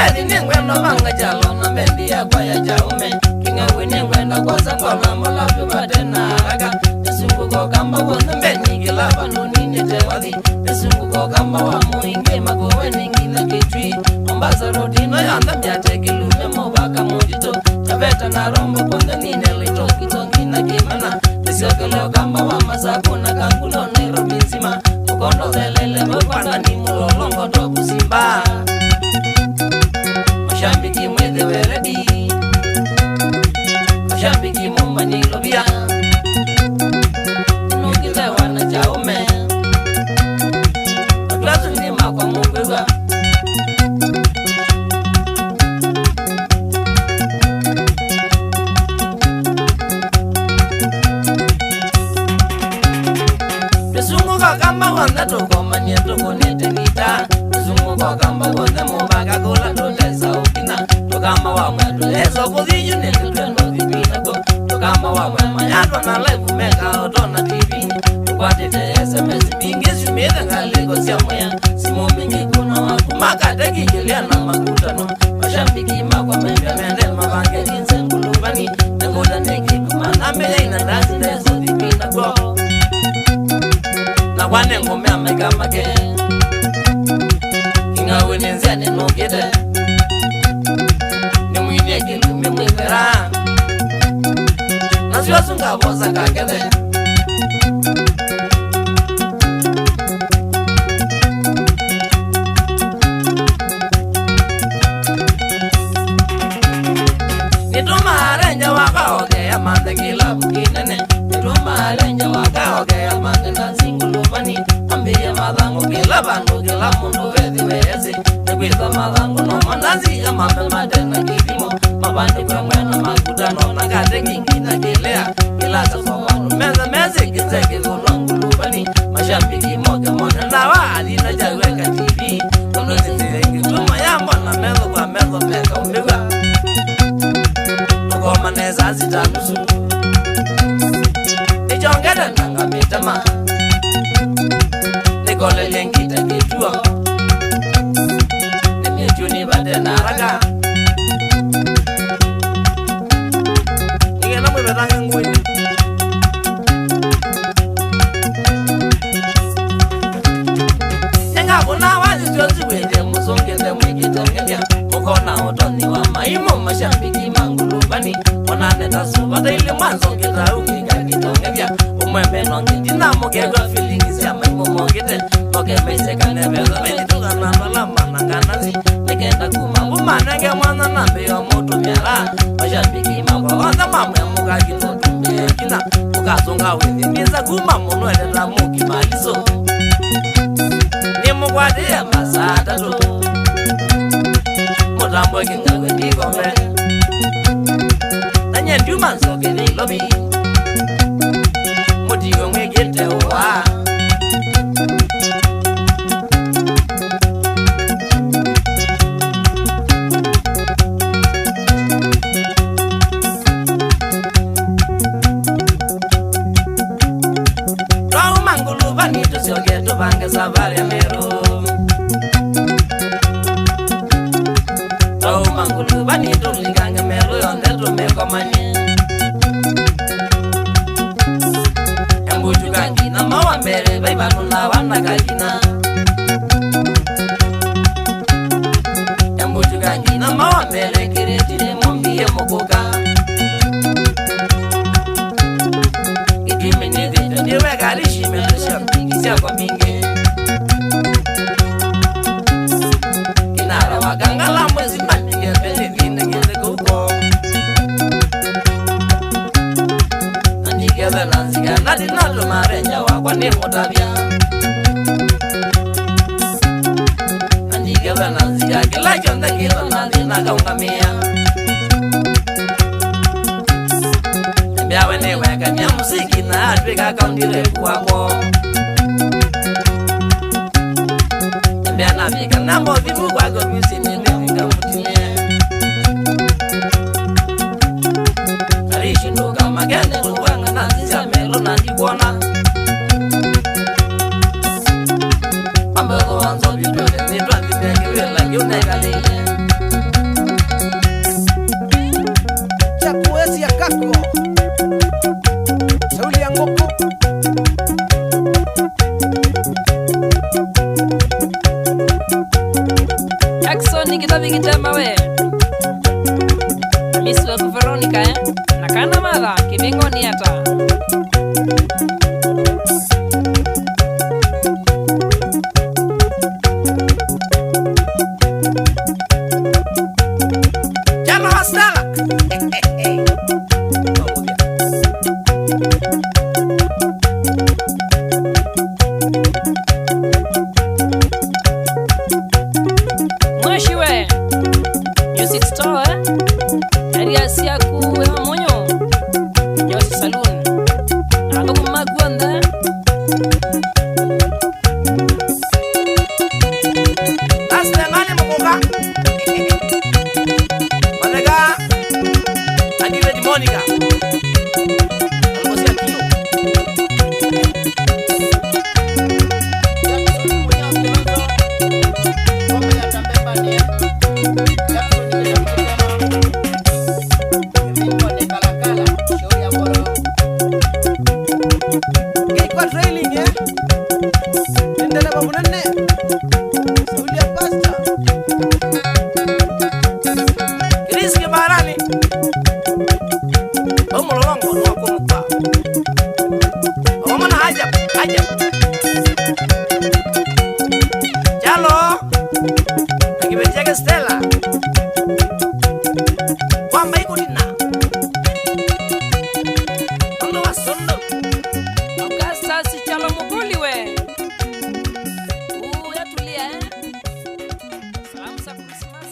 Medi ningwendo manga jalo na bendi ya kwa ya jaume. Kinga winingwendo kwa sangola mola pibatena raga. Nesungu kwa kamba wanda mbeni gilaba nunini tewadi. Nesungu kwa kamba wa muingi magowe ningila kitwi. Mombasa rodino yanda mjate kilume mobaka mojito. Chaveta na rombo konda nine lito kitongi na kimana. Nesioke leo kamba wa masaku na kangulo Nairobi nzima. Mukondo zelele mpanda ni mulolongo toku simba. Mashambiki mwede weredi. Mashambiki mumba nilobia. Nukile wana jaume. Matlasu nima kwa mungwega. Nesungu kwa kamba wanda toko manye toko nete gita. Nesungu kwa kamba wanda mubaka kola tolesa ukina. Tokamba wa mwetu leso kuziyu nilitwendo vipina go. Tokamba wa mwe manyatwa na life meka otona TV. Tukwatete SMS bingi shumida ngaliko siya mwaya. Simu mingi kuna waku makateki kilia na makutano. Mashambiki makwa membia mende mabange jinse ngulubani. Nengoda neki kumana mbele inandazi leso vipina go. Na wane ngome amega make. Kinga wenenzia nenogede. Nemwine kilume mwikera. Nasiwa sunga bosa kakede. Nituma arenja waka oge ya mande kila bukinene. Nituma arenja waka oge ya mande na singulubani. Ambiya madhango kila bandu kila mundu vethi wezi. Nekwitha madhango no mandazi ya mambe madena kipimo. Mabandi kwa mwena makutano na kate kingi na kilea. Kila sasa wanu meza mezi kizeke kulongu lubani. Mashambiki moja moja na wali na jaweka TV. Kono zizireki tuma yambo na mezo kwa mezo meka umbiwa. Tokoma neza zita nusu. Nichongeda nanga mitama. Nikole lengita kitua. Nimichuni bade naraga. Nige na mwebe tange nguini. Nenga kuna wazi chozi wende musongende mwikitongenya. Mukona otoni wa maimo mashambiki mangulubani. Onaneta subata ili mwanzongeta ukika kitongenya. Umwembe nongiti na mokegwa feelings ya maimo mokite. Moke meiseka nebeza menituga na nalama na nganazi. Nikenda kuma umanenge mwana nambe ya moto miala. Mashambiki mako onda mamwe muka kitotu mbekina. Mukazonga withi miza kuma munuele na muki maliso. Ni mukwade ya masata to. Mutambo kinga wendi kombe. Nanye nduma nsoke ni lobi. Mutigo mwegete uwa. Rau mangulu bani tusioge tubange safari ya meru. Rau mangulu bani tulingange meru yonde tumekomani. Embuju kangina mawa mbere baibanu na wana kagina. Embuju kangina mawa mbere kiretire mombiye mokoka. Idimi nidhi ndiwe galishi melusha mpikisya kwa mingi. Kinara wakangala mwezi manige pende vine gile kuko. Ndigeze nanziga nadi nalo marenja wakwa ni mutabia. Ndigeze nanziga kila chonda kila nadi nakaungamia. Mbiawe ni weka nya musiki na atwika kaundire kuwako. Mbia na vika nambo vimu kwa gomisi nile vika mutile. Karishi nuka magene luwanga na zizia melo na jibona. Ambezo wanzo vitwele nitwa vipeke wela yuneka lile. ni kitabi kitema we. Miss wa Veronica na kana madha kibingoni hata. Jalo hastala. Mwashiwe Music Store area siaku ya monyo Josi Saloon na ndo magwanda Asengane mkoka. Malega. Adile di Monica. Almosia kilo.